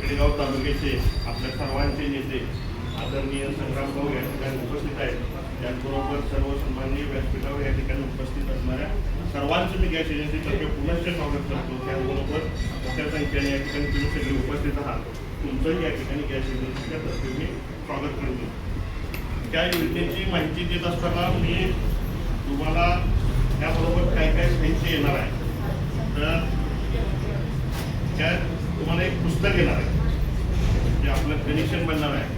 पेडगाव तालुक्याचे आपल्या सर्वांचे नेते आदरणीय संग्राम भाऊ या ठिकाणी उपस्थित आहेत. त्याचबरोबर सर्व सन्माननीय व्यासपीठावर या ठिकाणी उपस्थित असणाऱ्या सर्वांचं मी गॅस एजन्सीतर्फे पुनश्च स्वागत करतो. त्याचबरोबर मोठ्या संख्येने या ठिकाणी तुम्ही सगळे उपस्थित आहात. तुमचंही या ठिकाणी गॅस एजन्सीच्या तर्फे मी स्वागत करतो. त्या योजनेची माहिती देत असताना मी तुम्हाला त्याबरोबर काय काय साहित्य येणार आहे तर त्यात तुम्हाला एक पुस्तक येणार आहे जे आपलं कनेक्शन बनणार आहे.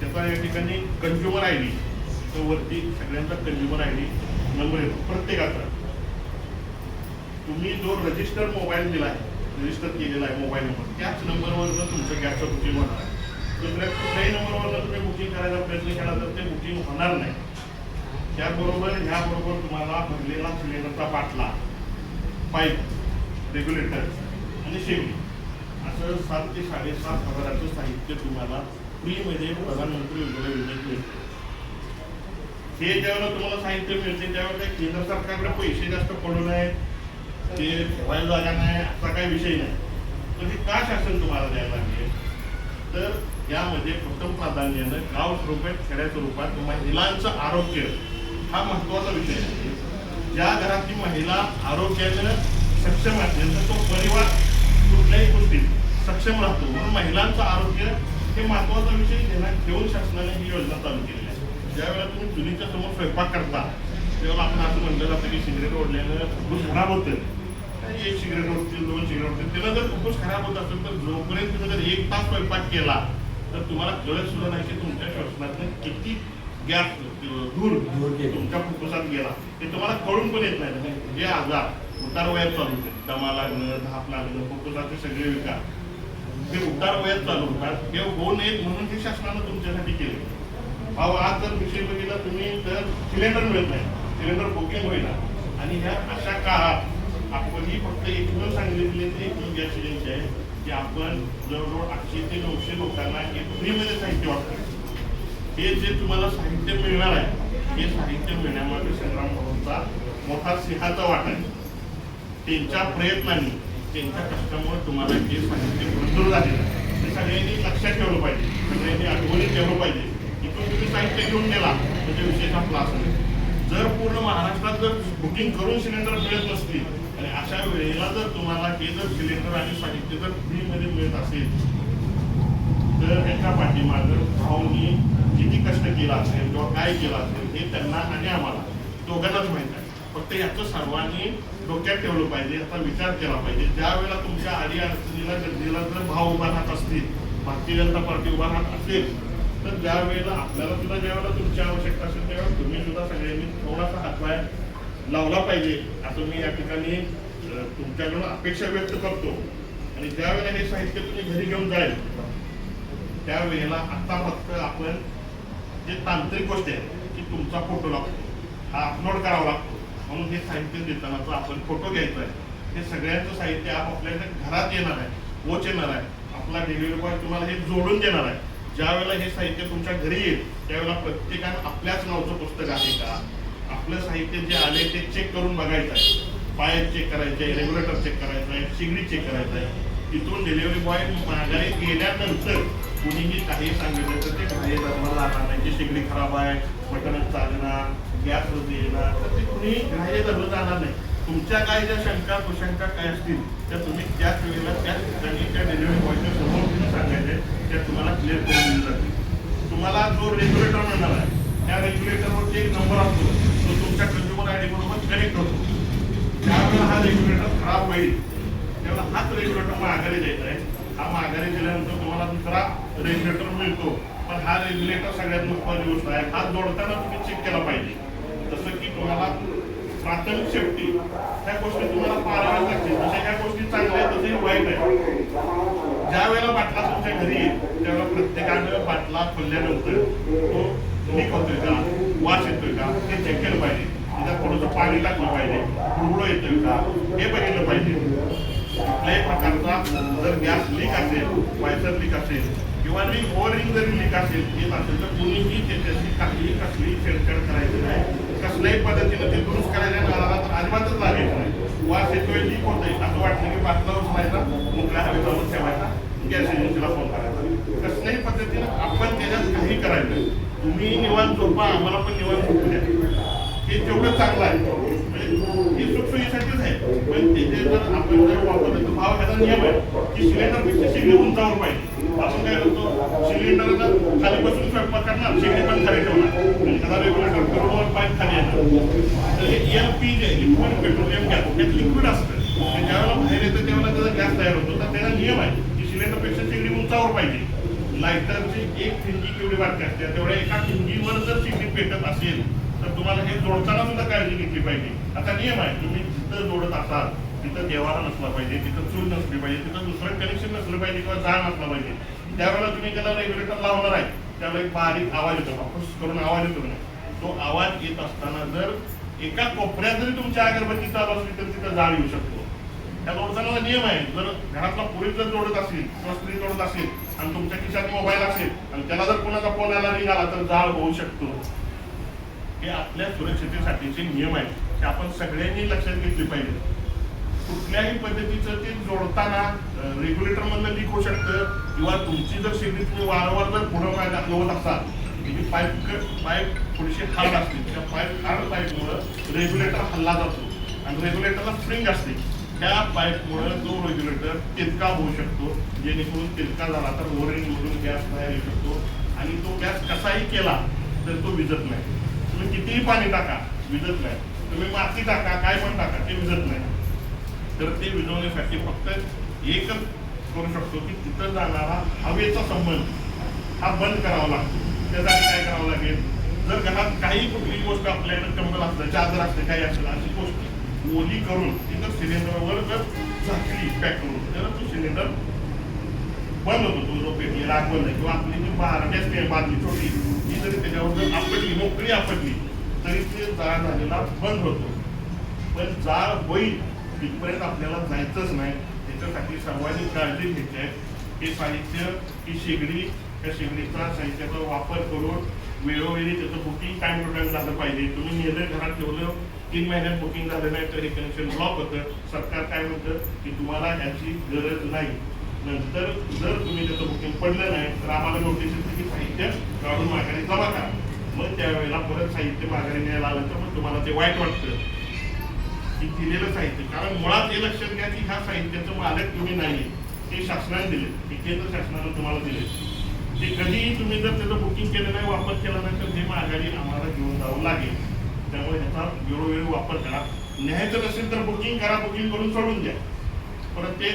त्याचा या ठिकाणी कंझ्युमर आय डी तो वरती सगळ्यांचा कंझ्युमर आय डी नंबर येतो प्रत्येकाचा. तुम्ही जो रजिस्टर मोबाईल दिला आहे रजिस्टर केलेला आहे मोबाईल नंबर त्याच नंबरवर तुमचं गॅसचं बुकिंग होणार आहे. दुसऱ्या कुठल्याही नंबरवर तुम्ही बुकिंग करायचा प्रयत्न केला तर ते बुकिंग होणार नाही. त्याबरोबर ह्याबरोबर तुम्हाला भरलेला सिलेंडरचा बाटला पाईप रेग्युलेटर आणि शेगडी असं 7 ते 7.5 हजाराचं साहित्य तुम्हाला फ्रीमध्ये प्रधानमंत्री उज्ज्वला योजनेत मिळते. हे ज्यावेळेला तुम्हाला साहित्य मिळते त्यावेळेला केंद्र सरकारकडे पैसे जास्त पडू नये ते ठेवायला जागा नाही असा काही विषय नाही. तर हे का शासन तुम्हाला द्यायला लागले तर यामध्ये प्रथम प्राधान्यानं गाव स्वरूपात खेड्याच्या रूपात महिलांचं आरोग्य हा महत्त्वाचा विषय आहे. ज्या घरातली महिला आरोग्यानं सक्षम असेल तर तो परिवार कुठल्याही गोष्टीत सक्षम राहतो. म्हणून महिलांचं आरोग्य हे महत्त्वाचा विषय घेऊन शासनाने ही योजना चालू केलेली आहे. ज्यावेळेला तुम्ही चुलीच्या समोर स्वयंपाक करता तेव्हा आपण असं म्हटलं जातं की सिगरेट ओढल्यानं फुफ्फुस खराब होतं. एक सिगरेट ओढतील 2 सिगरेट ओढतील त्याला जर फुफ्फुस खराब होत असेल तर जोपर्यंत तुम्ही जर 1 तास स्वयंपाक केला तर तुम्हाला कळत सुद्धा नाही की तुमच्या श्वसनातून किती गॅस धूर तुमच्या फुफ्फुसात गेला ते तुम्हाला कळून पण येत नाही. जे आजार उतार वयात चालू होते दमा लागणं धाप लागणं फुफ्फुसाचे सगळे विकार ते उतार वयात चालू होतात ते होऊ नयेत म्हणून हे शासनानं तुमच्यासाठी केले. भाऊ आज जर विषय बघितला तुम्ही तर सिलेंडर मिळत नाही सिलेंडर बुकिंग होईना आणि ह्या अशा काळात आपण ही फक्त एकूण सांगितलेली एकूण गॅस एजन्सी आहे की आपण जवळजवळ 800 ते 900 लोकांना एक फ्रीमध्ये साहित्य वाटतं. हे जे तुम्हाला साहित्य मिळणार आहे हे साहित्य मिळण्यामध्ये संग्राम भाऊंचा मोठा सिंहाचा वाटा आहे. त्यांच्या प्रयत्नांनी त्यांच्या कष्टामुळे तुम्हाला हे साहित्य मंजूर झालेलं आहे. ते सगळ्यांनी लक्षात ठेवलं पाहिजे सगळ्यांनी आठवणीत ठेवलं पाहिजे. इथून तुम्ही साहित्य घेऊन गेला म्हणजे विशेषतः क्लास आहे. जर पूर्ण महाराष्ट्रात जर बुकिंग करून सिलेंडर मिळत नसतील आणि अशा वेळेला जर तुम्हाला हे जर सिलेंडर आणि साहित्य जर फ्रीमध्ये मिळत असेल तर ह्याच्या पाठीमागं भाऊनी किती कष्ट केला असेल किंवा काय केलं असेल हे त्यांना आणि आम्हाला दोघांनाच माहीत आहे. फक्त याचं सर्वांनी डोक्यात ठेवलं पाहिजे याचा विचार केला पाहिजे. ज्या वेळेला तुमच्या आडी अडचणीला गर्दीला जर भाव उभा राहत असतील भारतीय जनता पार्टी उभा राहत असेल तर ज्या वेळेला आपल्याला सुद्धा ज्या वेळेला तुमची आवश्यकता असेल त्यावेळेला तुम्ही सुद्धा सगळ्यांनी थोडासा हातभार लावला पाहिजे असं मी या ठिकाणी तुमच्याकडून अपेक्षा व्यक्त करतो. आणि ज्या वेळेला हे साहित्य तुम्ही घरी घेऊन जाईल त्यावेळेला आता फक्त आपण जे तांत्रिक गोष्टी आहेत की तुमचा फोटो लागतो हा अपलोड करावा लागतो म्हणून हे साहित्य देतानाचा आपण फोटो घ्यायचा आहे. हे सगळ्यांचं साहित्य आपल्या घरात येणार आहे पोच येणार आहे. आपला डिलिव्हरी बॉय तुम्हाला हे जोडून देणार आहे. ज्या वेळेला हे साहित्य तुमच्या घरी येईल त्यावेळेला प्रत्येकानं आपल्याच नावचं पुस्तक आहे का आपलं साहित्य जे आले ते चेक करून बघायचं आहे. पाईप चेक करायचं आहे रेग्युलेटर चेक करायचं आहे शिगडी चेक करायचं आहे. तिथून डिलिव्हरी बॉय माघारी गेल्यानंतर कुणीही काही सांगितलं तर ते घाई धर्माला राहणार नाही की शिगडी खराब आहे बटनच चालणार गॅस येणार तर ते कुणी घाई धरलं जाणार नाही. तुमच्या काय ज्या शंका कुशंका काय असतील त्या तुम्ही त्याच वेळेला त्याच ठिकाणी त्या डिलिव्हरी बॉयच्या समोर तुम्ही सांगायचे त्या तुम्हाला क्लिअर करून दिली जाते. तुम्हाला जो रेग्युलेटर मिळणार आहे त्या रेग्युलेटरवरती एक नंबर असतो तो तुमच्या कंझ्युमर आय डी बरोबर कनेक्ट होतो. त्यावेळेला हा रेग्युलेटर खराब होईल त्यावेळेला हाच रेग्युलेटर माघारी द्यायचा आहे. हा माघारी दिल्यानंतर तुम्हाला दुसरा रेग्युलेटर मिळतो. पण हा रेग्युलेटर सगळ्यात महत्त्वाची गोष्ट आहे. हा जोडताना तुम्ही चेक केला पाहिजे. जसं की तुम्हाला प्राथमिक सेफ्टी ह्या गोष्टी तुम्हाला पाळाव्या लागतील. जशा ह्या गोष्टी चांगल्या आहेत तसे वाईट आहे. ज्या वेळेला बाटला तुमच्या घरी येईल त्यावेळेला प्रत्येकानं बाटला खोलल्यानंतर तो लीक होतोय का वास येतोय का हे चेक केलं पाहिजे. त्याच्यात थोडंसं पाणी टाकलं पाहिजे कुरकुडं येतोय का हे बघितलं पाहिजे. कुठल्याही प्रकारचा जर गॅस लीक असेल वायसर लीक असेल किंवा ओव्हरिंग जरी लीक असेल येत असेल तर कुणीही त्याच्याशी काही कसली छेडछाड करायची नाही. कसल्याही पद्धतीनं ते दुरुस्त करायला नाला तर अजिबातच लागायचं नाही. वास येतोय लीक होतोय असं वाटलं की बाटला उचलायचा मोकळ्या हवेत ठेवायचा गॅस एजन्सीला फोन करायचा. कसल्याही पद्धतीनं आपण त्याच्यात काही करायचं नाही. तुम्ही निवांत झोपा, आम्हाला पण निवांत झोपू द्या, हे तेवढं चांगलं आहे. म्हणजे हे सुखसोयीसाठीच आहे. पण त्याचे जर आपण जर वापरलं तर भाव ह्याचा नियम आहे की सिलेंडरपेक्षा शेगडी उंचावर पाहिजे. आपण काय करतो, सिलेंडरला खाली बसून स्वयंपाक करणार, शेगडी पण खाली ठेवणार, म्हणजे त्याला रेग्युलेटर करून पाईप खाली येणार. तर हे LPG लिक्विड पेट्रोलियम गॅस, त्यात लिक्विड असतं. ज्यावेळेला बाहेर येतं त्यावेळेला त्याचा गॅस तयार होतो. तर त्याचा नियम आहे की सिलेंडरपेक्षा शेगडी उंचावर पाहिजे. लायटरची एक ठिंगी केवढी वाटते असते, तेवढ्या एका ठिंगीवर जर शेगडी पेटत असेल तर तुम्हाला हे जोडताना सुद्धा काळजी घेतली पाहिजे. आता नियम आहे, तुम्ही जिथं जोडत असाल तिथं देवारा नसला पाहिजे, तिथं चूल नसली पाहिजे, तिथं दुसरं कनेक्शन नसलं पाहिजे किंवा जाळ नसला पाहिजे. त्यावेळेला तुम्ही त्याला रेग्युलेटर लावणार आहे, त्यावेळेला एक बारीक आवाज येतो, वापस करून आवाज येतो नाही. तो आवाज येत असताना जर एका कोपऱ्यात जरी तुमच्या अगरबत्ती चालू असली तर तिथं जाळ येऊ शकतो. त्या जोडताना नियम आहे, जर घरातला पुरुष जर जोडत असेल किंवा स्त्री जोडत असेल आणि तुमच्या खिशात मोबाईल असेल आणि त्याला जर कोणाचा फोन आला रिंग आला तर जाळ होऊ शकतो. हे आपल्या सुरक्षितेसाठीचे नियम आहेत, ते आपण सगळ्यांनी लक्षात घेतले पाहिजे. कुठल्याही पद्धतीचं ते जोडताना रेग्युलेटर मधलं लीक होऊ शकतं किंवा तुमची जर शेगडी तुम्ही वारंवार जर पुढं मागे हलवत असाल, म्हणजे पाईप थोडीशी हार्ड असते, त्या हार्ड पाईपमुळं रेग्युलेटर हल्ला जातो आणि रेग्युलेटरला स्प्रिंग असते. त्या पाईपमुळे जो रेग्युलेटर तिरका होऊ शकतो, जेणेकरून तिरका झाला तर ओरिंगमधून गॅस बाहेर येऊ शकतो आणि तो गॅस कसाही केला तर तो विझत नाही. तुम्ही कितीही पाणी टाका विझत नाही, तुम्ही माती टाका काय पण टाका ते विझत नाही. तर ते विझवण्यासाठी फक्त एकच करू शकतो की तिथं जाणारा हवेचा संबंध हा बंद करावा लागतो. त्यासाठी काय करावं लागेल, जर घरात काही कुठली गोष्ट आपल्याकडे कंबल असतं, चादर असते, काही असेल अशी गोष्ट ओली करून तिथं सिलेंडरवर जर झाकली पॅक करून तर तो सिलेंडर बंद होतो. तो जो पेटली राग बंद आहे किंवा आपली जी बारडी असते बादली छोटी ती जरी त्याच्यावर जर आपटली मोकळी आपटली तरी ते जाळ झालेला बंद होतो. पण जाळ होईल तिथपर्यंत आपल्याला जायचंच नाही. त्याच्यासाठी सर्वांनी काळजी घ्यायची आहे. हे साहित्य, ही शेगडी, त्या शेगडीचा साहित्याचा वापर करून वेळोवेळी त्याचं बुकिंग टाइम टू टाइम झालं पाहिजे. तुम्ही नेलं घरात ठेवलं 3 महिन्यात बुकिंग झालं नाही तर हे कनेक्शन ब्लॉक होतं. सरकार काय म्हणतं की तुम्हाला याची गरज नाही. नंतर जर तुम्ही त्याचं बुकिंग पडलं नाही तर आम्हाला नोटीस येते की साहित्य काढून माघारी जमा करा. मग त्यावेळेला परत साहित्य माघारी न्यायला आलं तर मग तुम्हाला ते वाईट वाटतं की दिलेलं साहित्य. कारण मुळात हे लक्षात घ्या की ह्या साहित्याचं मालक तुम्ही नाही, ते शासनाने दिले, हे केंद्र शासनानं तुम्हाला दिले. ते कधीही तुम्ही जर त्याचं बुकिंग केलं नाही, वापर केला नाही तर हे माघारी आम्हाला घेऊन जावं लागेल. त्यामुळे ह्याचा वेळोवेळी वापर करा. न्यायचं नसेल तर बुकिंग करा, बुकिंग करून सोडून द्या. परत ते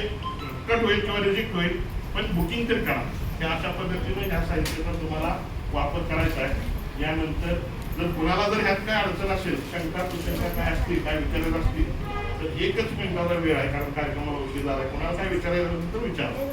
कट होईल किंवा रिजेक्ट होईल, पण बुकिंग तर करा. त्या अशा पद्धतीने ह्या साहित्याचा तुम्हाला वापर करायचा आहे. यानंतर जर कुणाला जर ह्यात काय अडचण असेल, शंका कुशंका काय असतील, काय विचारत असतील तर 1 मिनिटाचा वेळ आहे, कारण कार्यक्रमाला उशीर झाला. कुणाला काय विचारायचं असेल तर विचारा.